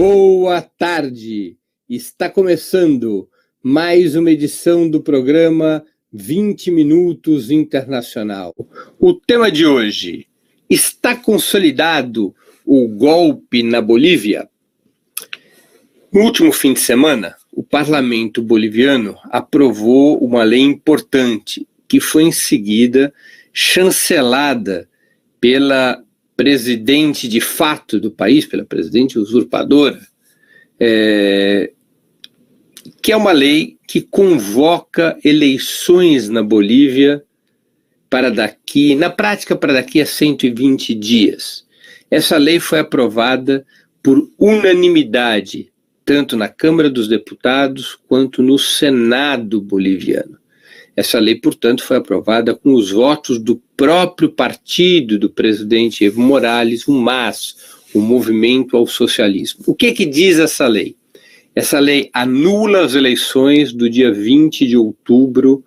Boa tarde! Está começando mais uma edição do programa 20 Minutos Internacional. O tema de hoje: está consolidado o golpe na Bolívia? No último fim de semana, o parlamento boliviano aprovou uma lei importante que foi em seguida chancelada pela presidente de fato do país, pela presidente usurpadora, que é uma lei que convoca eleições na Bolívia na prática, para daqui a 120 dias. Essa lei foi aprovada por unanimidade, tanto na Câmara dos Deputados quanto no Senado boliviano. Essa lei, portanto, foi aprovada com os votos do próprio partido do presidente Evo Morales, o MAS, o Movimento ao Socialismo. O que diz essa lei? Essa lei anula as eleições do dia 20 de outubro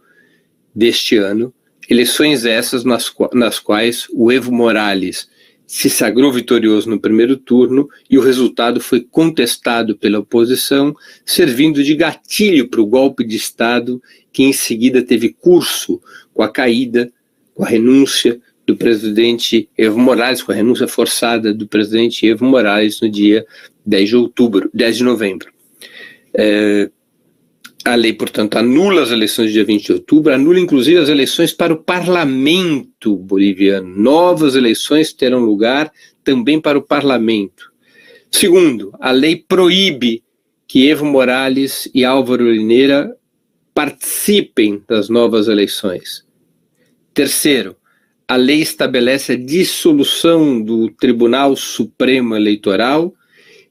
deste ano, eleições essas nas quais o Evo Morales se sagrou vitorioso no primeiro turno e o resultado foi contestado pela oposição, servindo de gatilho para o golpe de Estado que em seguida teve curso com a caída, com a renúncia do presidente Evo Morales, com a renúncia forçada do presidente Evo Morales no dia 10 de novembro. A lei, portanto, anula as eleições do dia 20 de outubro, anula inclusive as eleições para o parlamento boliviano. Novas eleições terão lugar também para o parlamento. Segundo, a lei proíbe que Evo Morales e Álvaro Lineira participem das novas eleições. Terceiro, a lei estabelece a dissolução do Tribunal Supremo Eleitoral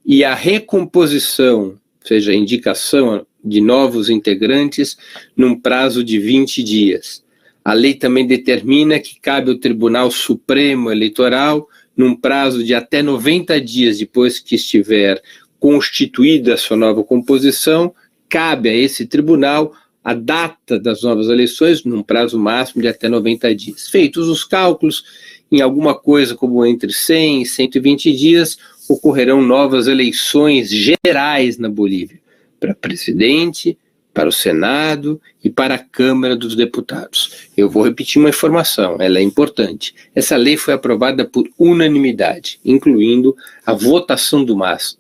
e a recomposição, ou seja, a indicação de novos integrantes num prazo de 20 dias. A lei também determina que cabe ao Tribunal Supremo Eleitoral, num prazo de até 90 dias depois que estiver constituída a sua nova composição, cabe a esse tribunal a data das novas eleições, num prazo máximo de até 90 dias. Feitos os cálculos, em alguma coisa como entre 100 e 120 dias, ocorrerão novas eleições gerais na Bolívia, para presidente, para o Senado e para a Câmara dos Deputados. Eu vou repetir uma informação, ela é importante. Essa lei foi aprovada por unanimidade, incluindo a votação do MAS,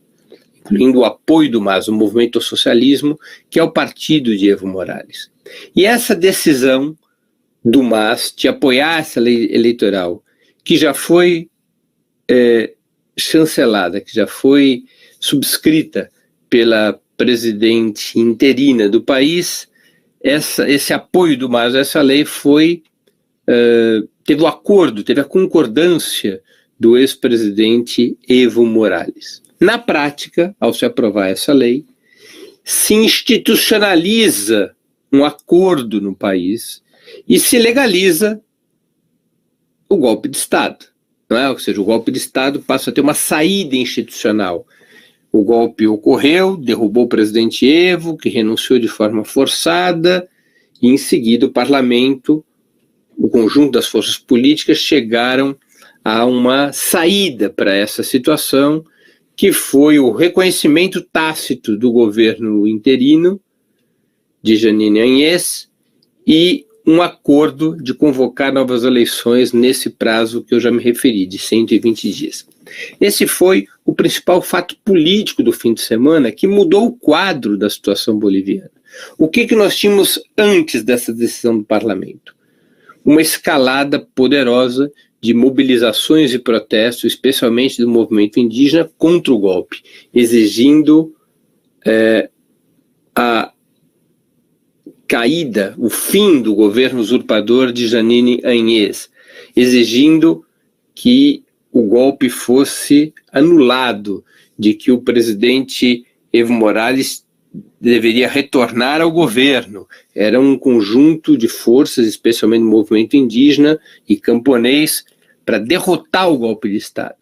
incluindo o apoio do MAS, o Movimento ao Socialismo, que é o partido de Evo Morales. E essa decisão do MAS de apoiar essa lei eleitoral, que já foi chancelada, que já foi subscrita pela presidente interina do país, esse apoio do MAS a essa lei teve o acordo, teve a concordância do ex-presidente Evo Morales. Na prática, ao se aprovar essa lei, se institucionaliza um acordo no país e se legaliza o golpe de Estado, não é? Ou seja, o golpe de Estado passa a ter uma saída institucional. O golpe ocorreu, derrubou o presidente Evo, que renunciou de forma forçada, e em seguida o parlamento, o conjunto das forças políticas chegaram a uma saída para essa situação, que foi o reconhecimento tácito do governo interino de Jeanine Áñez e um acordo de convocar novas eleições nesse prazo que eu já me referi, de 120 dias. Esse foi o principal fato político do fim de semana que mudou o quadro da situação boliviana. O que nós tínhamos antes dessa decisão do parlamento? Uma escalada poderosa de mobilizações e protestos, especialmente do movimento indígena, contra o golpe, exigindo a caída, o fim do governo usurpador de Jeanine Áñez, exigindo que o golpe fosse anulado, de que o presidente Evo Morales deveria retornar ao governo. Era um conjunto de forças, especialmente do movimento indígena e camponês, para derrotar o golpe de Estado.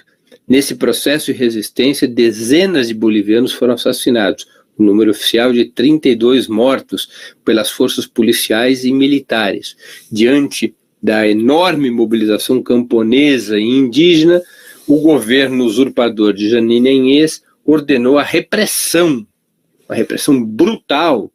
Nesse processo de resistência, dezenas de bolivianos foram assassinados, o número oficial de 32 mortos pelas forças policiais e militares. Diante da enorme mobilização camponesa e indígena, o governo usurpador de Jeanine Áñez ordenou a repressão, uma repressão brutal,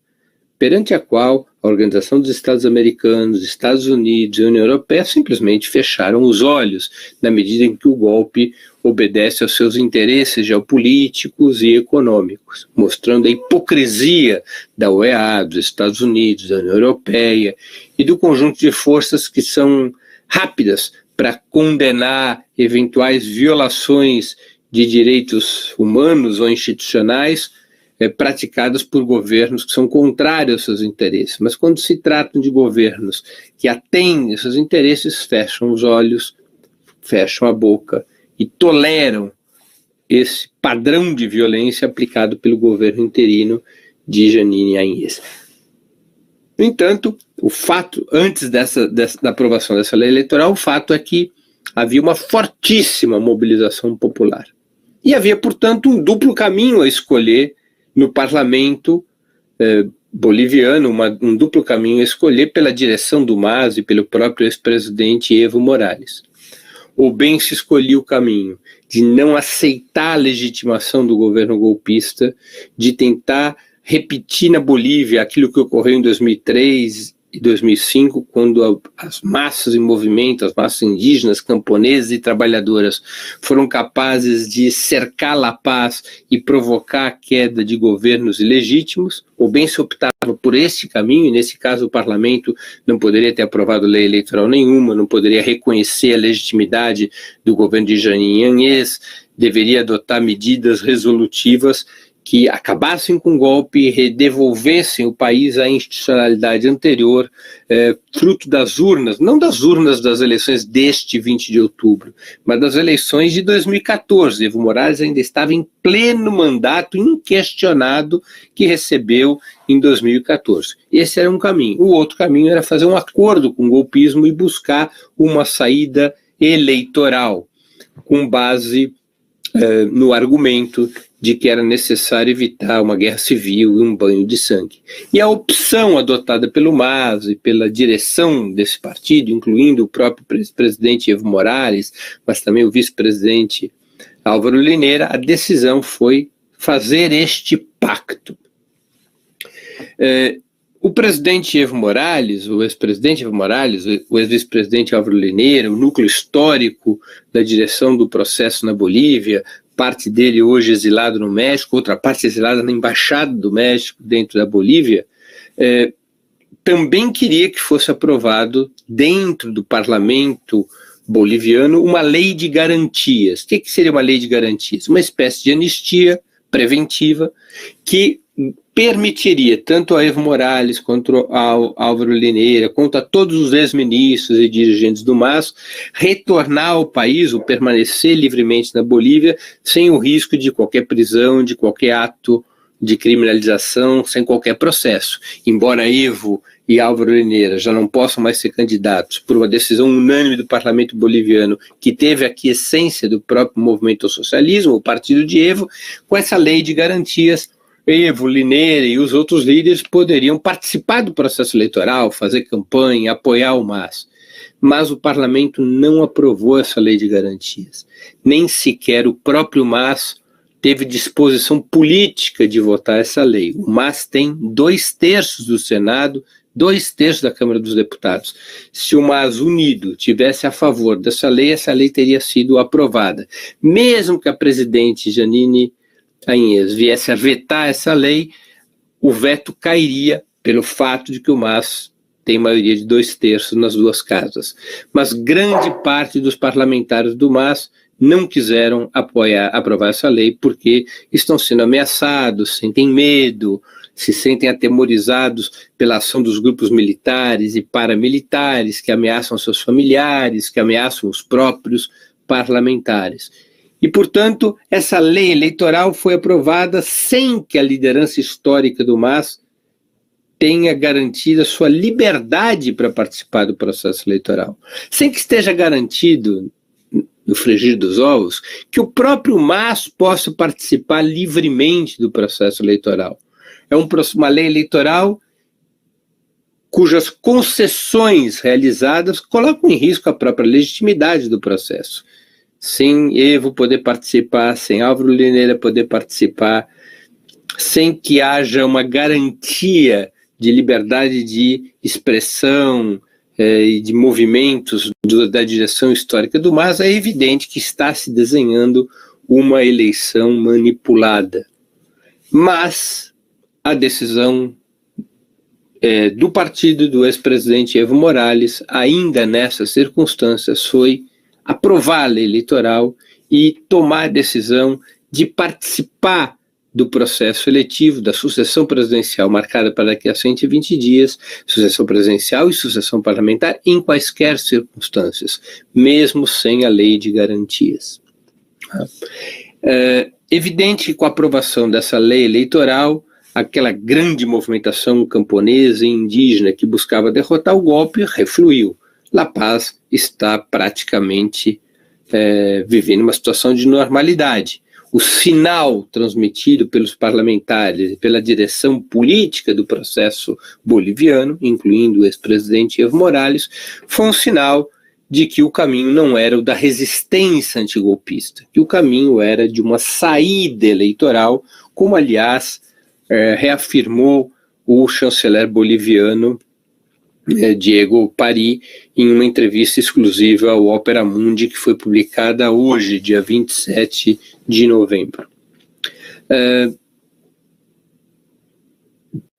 perante a qual a Organização dos Estados Americanos, Estados Unidos e a União Europeia simplesmente fecharam os olhos, na medida em que o golpe obedece aos seus interesses geopolíticos e econômicos, mostrando a hipocrisia da OEA, dos Estados Unidos, da União Europeia e do conjunto de forças que são rápidas para condenar eventuais violações de direitos humanos ou institucionais praticadas por governos que são contrários aos seus interesses. Mas quando se tratam de governos que atendem aos seus interesses, fecham os olhos, fecham a boca e toleram esse padrão de violência aplicado pelo governo interino de Jeanine Áñez. No entanto, o fato, antes da aprovação dessa lei eleitoral, o fato é que havia uma fortíssima mobilização popular. E havia, portanto, um duplo caminho a escolher no parlamento boliviano, um duplo caminho a escolher pela direção do MAS e pelo próprio ex-presidente Evo Morales. Ou bem se escolhia o caminho de não aceitar a legitimação do governo golpista, de tentar repetir na Bolívia aquilo que ocorreu em 2003 e 2005, quando as massas em movimento, as massas indígenas, camponesas e trabalhadoras foram capazes de cercar La Paz e provocar a queda de governos ilegítimos, ou bem se optava por este caminho, e nesse caso o parlamento não poderia ter aprovado lei eleitoral nenhuma, não poderia reconhecer a legitimidade do governo de Jeanine Áñez, deveria adotar medidas resolutivas que acabassem com o golpe e redevolvessem o país à institucionalidade anterior, fruto das urnas, não das urnas das eleições deste 20 de outubro, mas das eleições de 2014. Evo Morales ainda estava em pleno mandato inquestionado que recebeu em 2014. Esse era um caminho. O outro caminho era fazer um acordo com o golpismo e buscar uma saída eleitoral, com base no argumento de que era necessário evitar uma guerra civil e um banho de sangue. E a opção adotada pelo MAS e pela direção desse partido, incluindo o próprio presidente Evo Morales, mas também o vice-presidente Álvaro Lineira, a decisão foi fazer este pacto. O presidente Evo Morales, o ex-presidente Evo Morales, o ex-vice-presidente Álvaro Lineira, o núcleo histórico da direção do processo na Bolívia, parte dele hoje exilado no México, outra parte exilada na Embaixada do México dentro da Bolívia, também queria que fosse aprovado dentro do parlamento boliviano uma lei de garantias. O que seria uma lei de garantias? Uma espécie de anistia preventiva que permitiria tanto a Evo Morales quanto ao Álvaro Lineira, quanto a todos os ex-ministros e dirigentes do MAS, retornar ao país ou permanecer livremente na Bolívia sem o risco de qualquer prisão, de qualquer ato de criminalização, sem qualquer processo. Embora Evo e Álvaro Lineira já não possam mais ser candidatos por uma decisão unânime do parlamento boliviano, que teve a quiescência do próprio movimento ao socialismo, o partido de Evo, com essa lei de garantias, Evo, Lineira e os outros líderes poderiam participar do processo eleitoral, fazer campanha, apoiar o MAS. Mas o parlamento não aprovou essa lei de garantias. Nem sequer o próprio MAS teve disposição política de votar essa lei. O MAS tem 2/3 do Senado, 2/3 da Câmara dos Deputados. Se o MAS unido tivesse a favor dessa lei, essa lei teria sido aprovada. Mesmo que a presidente Jeanine Áñez viesse a vetar essa lei, o veto cairia pelo fato de que o MAS tem maioria de 2/3 nas duas casas. Mas grande parte dos parlamentares do MAS não quiseram aprovar essa lei porque estão sendo ameaçados, sentem medo, se sentem atemorizados pela ação dos grupos militares e paramilitares que ameaçam seus familiares, que ameaçam os próprios parlamentares. E, portanto, essa lei eleitoral foi aprovada sem que a liderança histórica do MAS tenha garantido a sua liberdade para participar do processo eleitoral. Sem que esteja garantido, no frigir dos ovos, que o próprio MAS possa participar livremente do processo eleitoral. É uma lei eleitoral cujas concessões realizadas colocam em risco a própria legitimidade do processo. sem Evo poder participar, sem Álvaro Lineira poder participar, sem que haja uma garantia de liberdade de expressão e de movimentos da direção histórica do MAS, é evidente que está se desenhando uma eleição manipulada. Mas a decisão do partido do ex-presidente Evo Morales, ainda nessas circunstâncias, foi aprovar a lei eleitoral e tomar a decisão de participar do processo eletivo, da sucessão presidencial marcada para daqui a 120 dias, sucessão presidencial e sucessão parlamentar, em quaisquer circunstâncias, mesmo sem a lei de garantias. Evidente que com a aprovação dessa lei eleitoral, aquela grande movimentação camponesa e indígena que buscava derrotar o golpe refluiu. La Paz está praticamente vivendo uma situação de normalidade. O sinal transmitido pelos parlamentares e pela direção política do processo boliviano, incluindo o ex-presidente Evo Morales, foi um sinal de que o caminho não era o da resistência antigolpista, que o caminho era de uma saída eleitoral, como, aliás, reafirmou o chanceler boliviano Diego Pari em uma entrevista exclusiva ao Opera Mundi, que foi publicada hoje, dia 27 de novembro.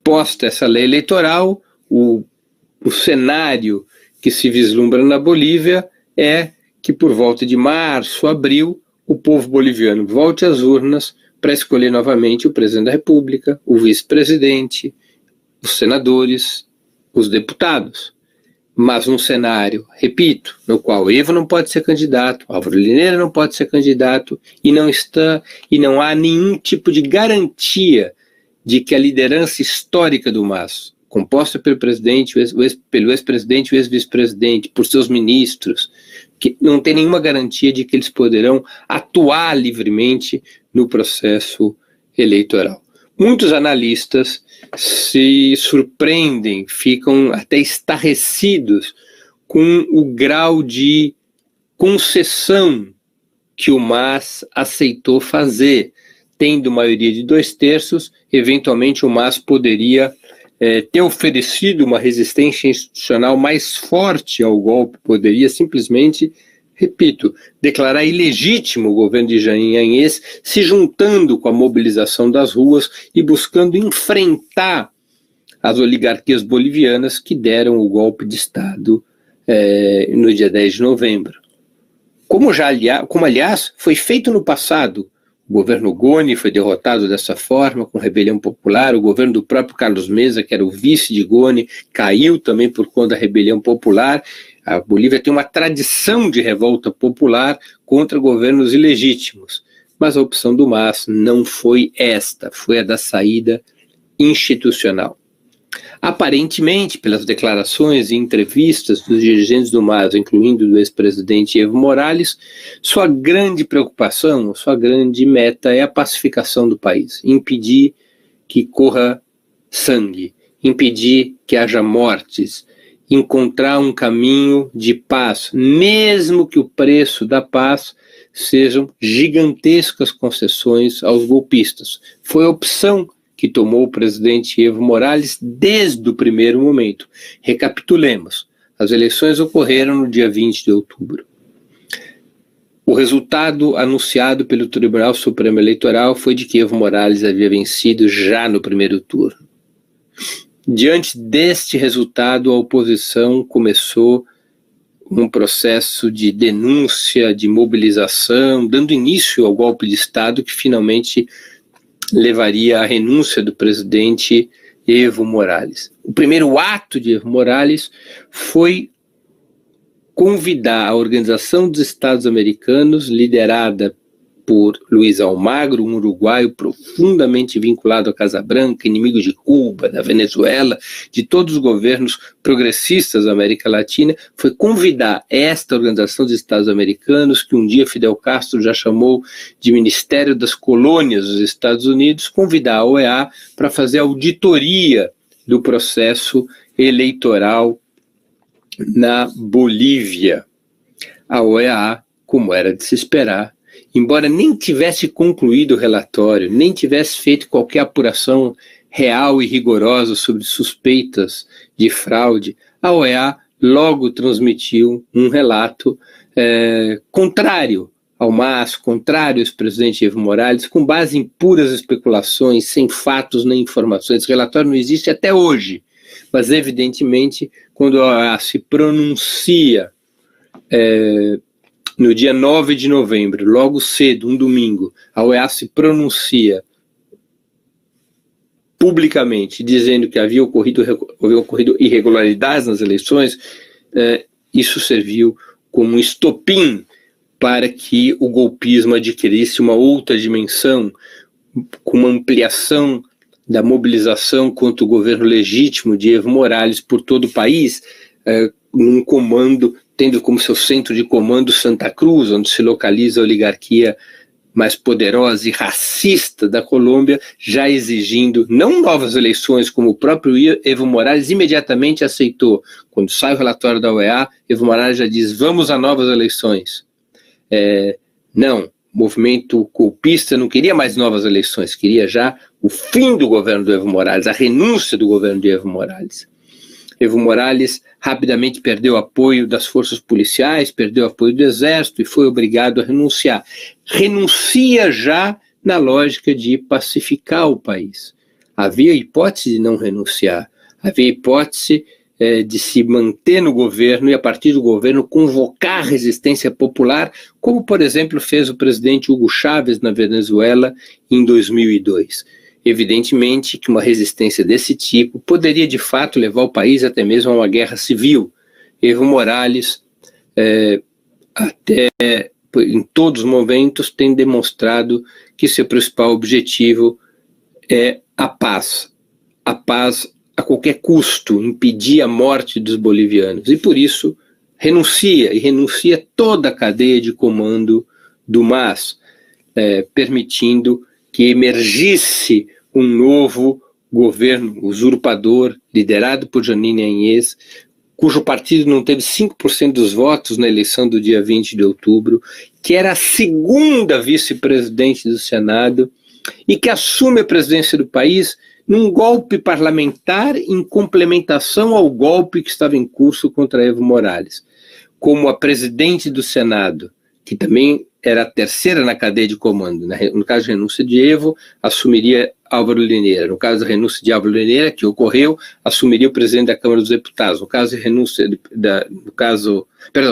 Posta essa lei eleitoral, o cenário que se vislumbra na Bolívia é que por volta de março, abril, o povo boliviano volte às urnas para escolher novamente o presidente da República, o vice-presidente, os senadores, os deputados, mas num cenário, repito, no qual Evo não pode ser candidato, Álvaro Lineira não pode ser candidato e não há nenhum tipo de garantia de que a liderança histórica do MAS, composta pelo presidente, pelo ex-presidente e o ex-vice-presidente, por seus ministros, que não tem nenhuma garantia de que eles poderão atuar livremente no processo eleitoral. Muitos analistas se surpreendem, ficam até estarrecidos com o grau de concessão que o MAS aceitou fazer. Tendo maioria de 2/3, eventualmente o MAS poderia ter oferecido uma resistência institucional mais forte ao golpe, poderia simplesmente, repito, declarar ilegítimo o governo de Jean Yanez, se juntando com a mobilização das ruas e buscando enfrentar as oligarquias bolivianas que deram o golpe de Estado no dia 10 de novembro. Como aliás, foi feito no passado. O governo Goni foi derrotado dessa forma, com rebelião popular. O governo do próprio Carlos Mesa, que era o vice de Goni, caiu também por conta da rebelião popular. A Bolívia tem uma tradição de revolta popular contra governos ilegítimos. Mas a opção do MAS não foi esta, foi a da saída institucional. Aparentemente, pelas declarações e entrevistas dos dirigentes do MAS, incluindo do ex-presidente Evo Morales, sua grande preocupação, sua grande meta é a pacificação do país, impedir que corra sangue, impedir que haja mortes, encontrar um caminho de paz, mesmo que o preço da paz sejam gigantescas concessões aos golpistas. Foi a opção que tomou o presidente Evo Morales desde o primeiro momento. Recapitulemos, as eleições ocorreram no dia 20 de outubro. O resultado anunciado pelo Tribunal Supremo Eleitoral foi de que Evo Morales havia vencido já no primeiro turno. Diante deste resultado, a oposição começou um processo de denúncia, de mobilização, dando início ao golpe de Estado que finalmente levaria à renúncia do presidente Evo Morales. O primeiro ato de Evo Morales foi convidar a Organização dos Estados Americanos, liderada por Luiz Almagro, um uruguaio profundamente vinculado à Casa Branca, inimigo de Cuba, da Venezuela, de todos os governos progressistas da América Latina, foi convidar esta Organização dos Estados Americanos, que um dia Fidel Castro já chamou de Ministério das Colônias dos Estados Unidos, convidar a OEA para fazer auditoria do processo eleitoral na Bolívia. A OEA como era de se esperar, embora nem tivesse concluído o relatório, nem tivesse feito qualquer apuração real e rigorosa sobre suspeitas de fraude, a OEA logo transmitiu um relato contrário ao MAS, contrário ao ex-presidente Evo Morales, com base em puras especulações, sem fatos nem informações. Esse relatório não existe até hoje, mas evidentemente, quando a OEA se pronuncia no dia 9 de novembro, logo cedo, um domingo, a OEA se pronuncia publicamente, dizendo que havia ocorrido irregularidades nas eleições, isso serviu como um estopim para que o golpismo adquirisse uma outra dimensão, com uma ampliação da mobilização contra o governo legítimo de Evo Morales por todo o país, num comando, tendo como seu centro de comando Santa Cruz, onde se localiza a oligarquia mais poderosa e racista da Colômbia, já exigindo não novas eleições, como o próprio Evo Morales imediatamente aceitou. Quando sai o relatório da OEA, Evo Morales já diz, vamos a novas eleições. Não, o movimento golpista não queria mais novas eleições, queria já o fim do governo do Evo Morales, a renúncia do governo de Evo Morales. Evo Morales rapidamente perdeu apoio das forças policiais, perdeu apoio do exército e foi obrigado a renunciar. Renuncia já na lógica de pacificar o país. Havia hipótese de não renunciar, havia hipótese de se manter no governo e, a partir do governo, convocar resistência popular, como, por exemplo, fez o presidente Hugo Chávez na Venezuela em 2002. Evidentemente que uma resistência desse tipo poderia, de fato, levar o país até mesmo a uma guerra civil. Evo Morales, até em todos os momentos, tem demonstrado que seu principal objetivo é a paz. A paz a qualquer custo, impedir a morte dos bolivianos. E por isso renuncia toda a cadeia de comando do MAS, permitindo que emergisse um novo governo usurpador, liderado por Jeanine Áñez, cujo partido não teve 5% dos votos na eleição do dia 20 de outubro, que era a segunda vice-presidente do Senado e que assume a presidência do país num golpe parlamentar em complementação ao golpe que estava em curso contra Evo Morales. Como a presidente do Senado, que também era a terceira na cadeia de comando, no caso de renúncia de Evo, assumiria Álvaro Lineira. No caso da renúncia de Álvaro Lineira, que ocorreu, assumiria o presidente da Câmara dos Deputados. No caso de renúncia,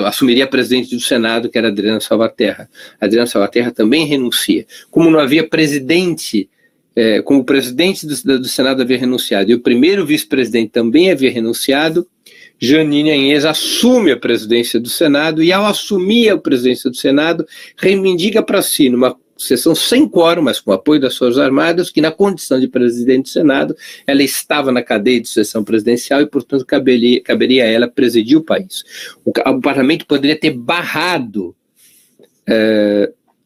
assumiria a presidente do Senado, que era Adriana Salvaterra. Adriana Salvaterra também renuncia. Como não havia presidente, como o presidente do Senado havia renunciado e o primeiro vice-presidente também havia renunciado, Jeanine Áñez assume a presidência do Senado e, ao assumir a presidência do Senado, reivindica para si, numa sessão sem quórum, mas com o apoio das Forças Armadas, que na condição de presidente do Senado, ela estava na cadeia de sucessão presidencial e, portanto, caberia a ela presidir o país. O parlamento poderia ter barrado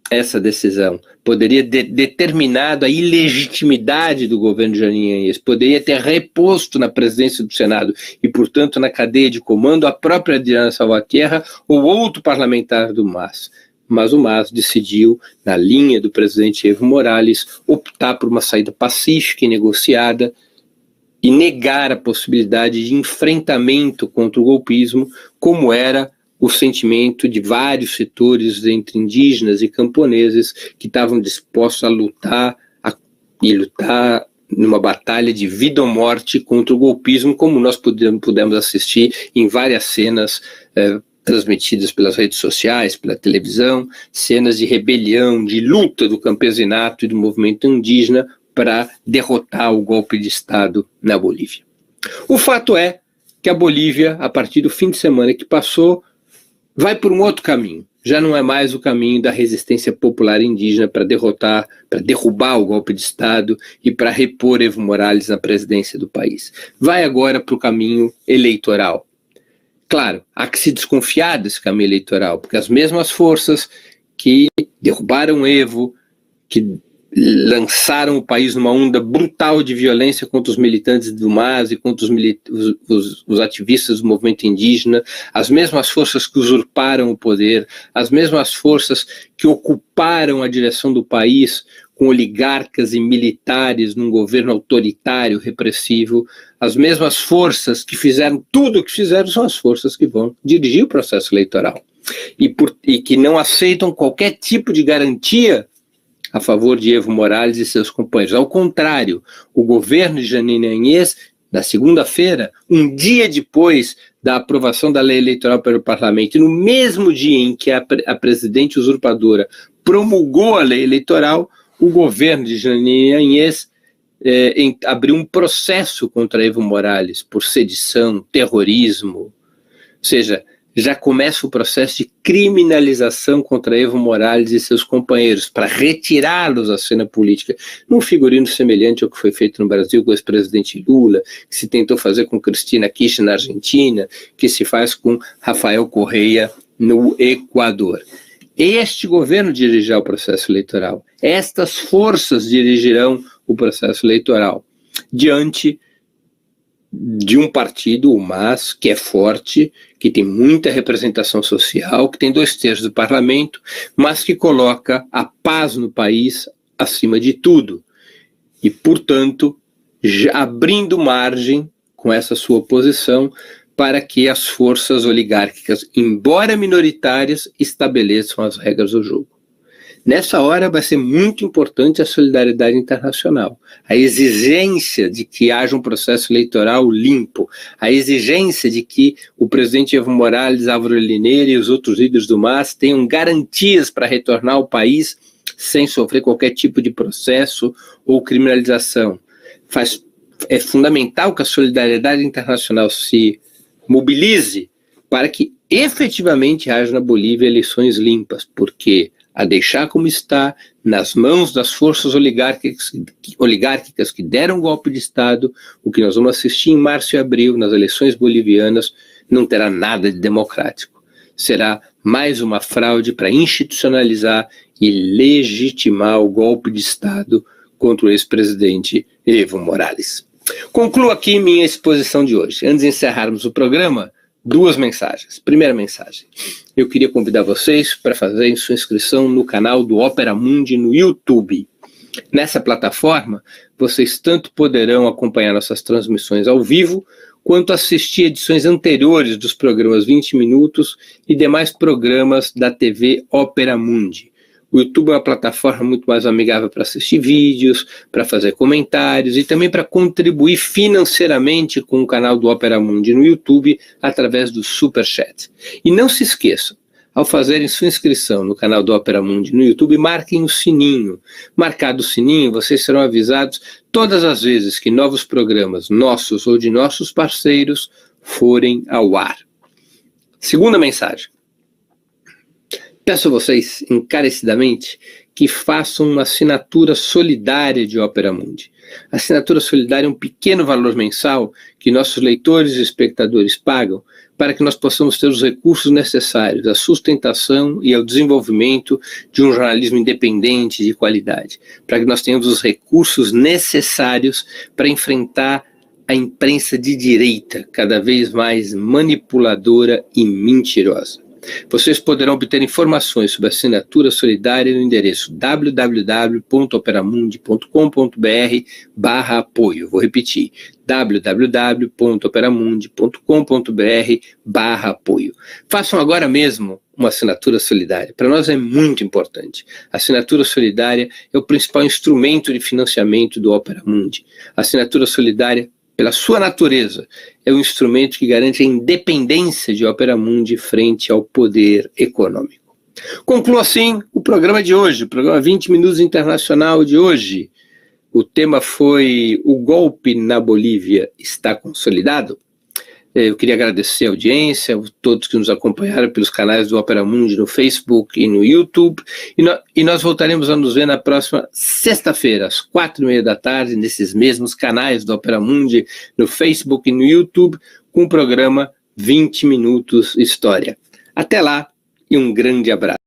essa decisão, poderia ter determinado a ilegitimidade do governo de Jeanine Áñez, poderia ter reposto na presidência do Senado e, portanto, na cadeia de comando a própria Adriana Salvatierra ou outro parlamentar do MAS. Mas o MAS decidiu, na linha do presidente Evo Morales, optar por uma saída pacífica e negociada e negar a possibilidade de enfrentamento contra o golpismo, como era o sentimento de vários setores entre indígenas e camponeses que estavam dispostos a lutar numa batalha de vida ou morte contra o golpismo, como nós pudemos assistir em várias cenas transmitidas pelas redes sociais, pela televisão, cenas de rebelião, de luta do campesinato e do movimento indígena para derrotar o golpe de Estado na Bolívia. O fato é que a Bolívia, a partir do fim de semana que passou, vai por um outro caminho. Já não é mais o caminho da resistência popular indígena para derrubar o golpe de Estado e para repor Evo Morales na presidência do país. Vai agora para o caminho eleitoral. Claro, há que se desconfiar desse caminho eleitoral, porque as mesmas forças que derrubaram Evo, que lançaram o país numa onda brutal de violência contra os militantes do MAS e contra os ativistas do movimento indígena, as mesmas forças que usurparam o poder, as mesmas forças que ocuparam a direção do país com oligarcas e militares num governo autoritário, repressivo, as mesmas forças que fizeram tudo o que fizeram são as forças que vão dirigir o processo eleitoral e que não aceitam qualquer tipo de garantia a favor de Evo Morales e seus companheiros. Ao contrário, o governo de Jeanine Áñez, na segunda-feira, um dia depois da aprovação da lei eleitoral pelo parlamento, e no mesmo dia em que a presidente usurpadora promulgou a lei eleitoral, o governo de Jeanine Áñez abriu um processo contra Evo Morales por sedição, terrorismo, ou seja, já começa o processo de criminalização contra Evo Morales e seus companheiros, para retirá-los da cena política, num figurino semelhante ao que foi feito no Brasil com o ex-presidente Lula, que se tentou fazer com Cristina Kirchner na Argentina, que se faz com Rafael Correa no Equador. Este governo dirigirá o processo eleitoral, estas forças dirigirão o processo eleitoral, diante de um partido, o MAS, que é forte, que tem muita representação social, que tem 2/3 do parlamento, mas que coloca a paz no país acima de tudo. E, portanto, abrindo margem com essa sua posição para que as forças oligárquicas, embora minoritárias, estabeleçam as regras do jogo. Nessa hora vai ser muito importante a solidariedade internacional, a exigência de que haja um processo eleitoral limpo, a exigência de que o presidente Evo Morales, Álvaro Lineira e os outros líderes do MAS tenham garantias para retornar ao país sem sofrer qualquer tipo de processo ou criminalização. É fundamental que a solidariedade internacional se mobilize para que efetivamente haja na Bolívia eleições limpas, porque a deixar como está, nas mãos das forças oligárquicas que deram golpe de Estado, o que nós vamos assistir em março e abril, nas eleições bolivianas, não terá nada de democrático. Será mais uma fraude para institucionalizar e legitimar o golpe de Estado contra o ex-presidente Evo Morales. Concluo aqui minha exposição de hoje. Antes de encerrarmos o programa, 2 mensagens. Primeira mensagem, eu queria convidar vocês para fazerem sua inscrição no canal do Opera Mundi no YouTube. Nessa plataforma, vocês tanto poderão acompanhar nossas transmissões ao vivo, quanto assistir edições anteriores dos programas 20 Minutos e demais programas da TV Opera Mundi. O YouTube é uma plataforma muito mais amigável para assistir vídeos, para fazer comentários e também para contribuir financeiramente com o canal do Opera Mundi no YouTube através do Super Chat. E não se esqueçam, ao fazerem sua inscrição no canal do Opera Mundi no YouTube, marquem o sininho. Marcado o sininho, vocês serão avisados todas as vezes que novos programas nossos ou de nossos parceiros forem ao ar. Segunda mensagem. Peço a vocês, encarecidamente, que façam uma assinatura solidária de Opera Mundi. A assinatura solidária é um pequeno valor mensal que nossos leitores e espectadores pagam para que nós possamos ter os recursos necessários à sustentação e ao desenvolvimento de um jornalismo independente de qualidade, para que nós tenhamos os recursos necessários para enfrentar a imprensa de direita, cada vez mais manipuladora e mentirosa. Vocês poderão obter informações sobre a assinatura solidária no endereço www.operamundi.com.br/apoio. Vou repetir, www.operamundi.com.br/apoio. Façam agora mesmo uma assinatura solidária. Para nós é muito importante. A assinatura solidária é o principal instrumento de financiamento do Opera Mundi. A assinatura solidária, pela sua natureza, é um instrumento que garante a independência de Opera Mundi frente ao poder econômico. Concluo assim o programa de hoje, o programa 20 Minutos Internacional de hoje. O tema foi: o golpe na Bolívia está consolidado? Eu queria agradecer a audiência, a todos que nos acompanharam pelos canais do Opera Mundi no Facebook e no YouTube, e nós voltaremos a nos ver na próxima sexta-feira, às 4h30 da tarde, nesses mesmos canais do Opera Mundi, no Facebook e no YouTube, com o programa 20 Minutos História. Até lá e um grande abraço.